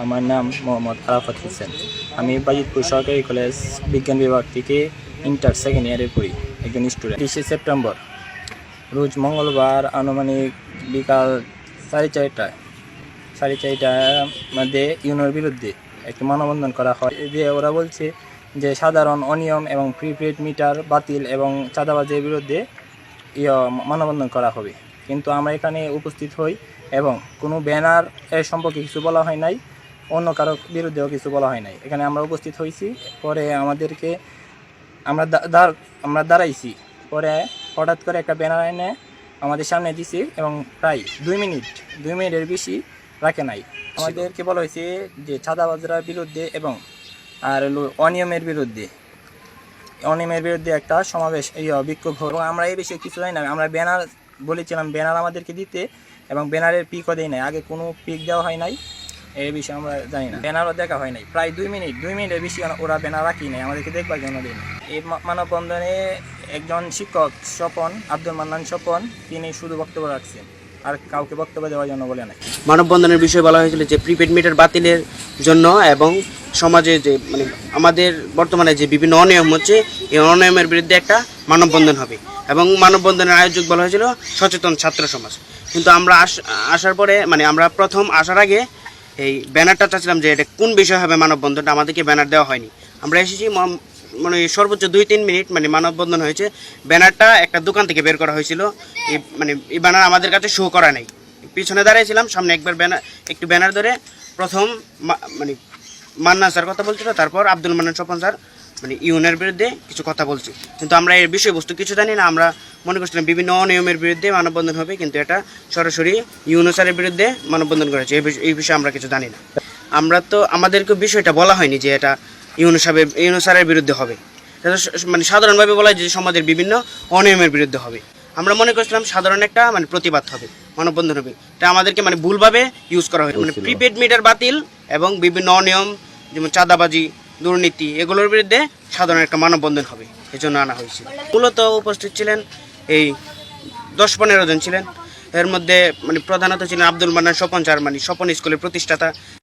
আমার নাম মোহাম্মদ আরাফাত হোসেন। আমি বাজিতপুর সরকারি কলেজ বিজ্ঞান বিভাগ থেকে ইন্টার সেকেন্ড ইয়ারে পড়ি, একজন স্টুডেন্ট। 30 সেপ্টেম্বর রোজ মঙ্গলবার আনুমানিক বিকাল 4:30টার মধ্যে ইউনোর বিরুদ্ধে একটি মানববন্ধন করা হয়। যে ওরা বলছে যে সাধারণ অনিয়ম এবং প্রিপেড মিটার বাতিল এবং চাঁদাবাজির বিরুদ্ধে মানববন্ধন করা হবে। কিন্তু আমরা এখানে উপস্থিত হই এবং কোনো ব্যানার এর সম্পর্কে কিছু বলা হয় নাই, অন্য কারো বিরুদ্ধেও কিছু বলা হয় নাই। এখানে আমরা উপস্থিত হয়েছি, পরে আমাদেরকে আমরা দাঁড়াইছি, পরে হঠাৎ করে একটা ব্যানার এনে আমাদের সামনে দিছি এবং প্রায় 2 মিনিটের বেশি রাখে নাই। আমাদেরকে বলা হয়েছে যে চাঁদাবাজরার বিরুদ্ধে এবং আর অনিয়মের বিরুদ্ধে একটা সমাবেশ বিক্ষোভ হবে। এবং আমরা এই বিষয়ে কিছু জানি না। আমরা ব্যানার বলেছিলাম ব্যানার আমাদেরকে দিতে, এবং ব্যানারের পিকও দেয় নাই, আগে কোনো পিক দেওয়া হয় নাই, এই বিষয়ে আমরা জানি না। ব্যানারও দেখা হয় নাই, প্রায় 2 মিনিটের বেশি ওরা ব্যানার রাখি নাই, আমাদেরকে দেখবার জন্য দেয় না। এই মানববন্ধনে একজন শিক্ষক আব্দুল মান্নান স্বপন, তিনি শুধু বক্তব্য রাখছেন, আর কাউকে বক্তব্য দেওয়ার জন্য বলে নাই। মানববন্ধনের বিষয়ে বলা হয়েছিল যে প্রিপেড মিটার বাতিলের জন্য এবং সমাজে যে আমাদের বর্তমানে যে বিভিন্ন অনিয়ম হচ্ছে, এই অনিয়মের বিরুদ্ধে একটা মানববন্ধন হবে এবং মানববন্ধনের আয়োজক বলা হয়েছিল সচেতন ছাত্র সমাজ। কিন্তু আমরা আসার পরে আমরা প্রথম আসার আগে এই ব্যানারটা চাচ্ছিলাম যে এটা কোন বিষয় হবে মানববন্ধনটা, আমাদেরকে ব্যানার দেওয়া হয়নি। আমরা এসেছি সর্বোচ্চ 2-3 মিনিট মানববন্ধন হয়েছে। ব্যানারটা একটা দোকান থেকে বের করা হয়েছিল, এই ব্যানার আমাদের কাছে শো করা নেই। পিছনে দাঁড়িয়েছিলাম, সামনে একটু ব্যানার ধরে প্রথম মান্নান স্যার কথা বলছিল, তারপর আব্দুল মান্নান স্বপন স্যার ইউনের বিরুদ্ধে কিছু কথা বলছি। কিন্তু আমরা এর বিষয়বস্তু কিছু জানি না। আমরা মনে করছিলাম বিভিন্ন অনিয়মের বিরুদ্ধে মানববন্ধন হবে, কিন্তু এটা সরাসরি ইউনো স্যারের বিরুদ্ধে মানববন্ধন করেছে। এই বিষয়ে আমরা কিছু জানি না। আমাদেরকে বিষয়টা বলা হয়নি যে এটা ইউনো স্যারের বিরুদ্ধে হবে। এটা সাধারণভাবে বলা হয় যে সমাজের বিভিন্ন অনিয়মের বিরুদ্ধে হবে। আমরা মনে করছিলাম সাধারণ একটা প্রতিবাদ হবে, মানববন্ধন হবে। এটা আমাদেরকে ভুলভাবে ইউজ করা হয়। প্রিপেড মিটার বাতিল এবং বিভিন্ন অনিয়ম যেমন চাঁদাবাজি, দুর্নীতি, এগুলোর বিরুদ্ধে সাধারণ একটা মানববন্ধন হবে, এই জন্য আনা হয়েছিল। মূলত উপস্থিত ছিলেন এই 10-15 জন ছিলেন। এর মধ্যে প্রধানত ছিলেন আব্দুল মান্নান স্বপন স্যার, স্বপন স্কুলের প্রতিষ্ঠাতা।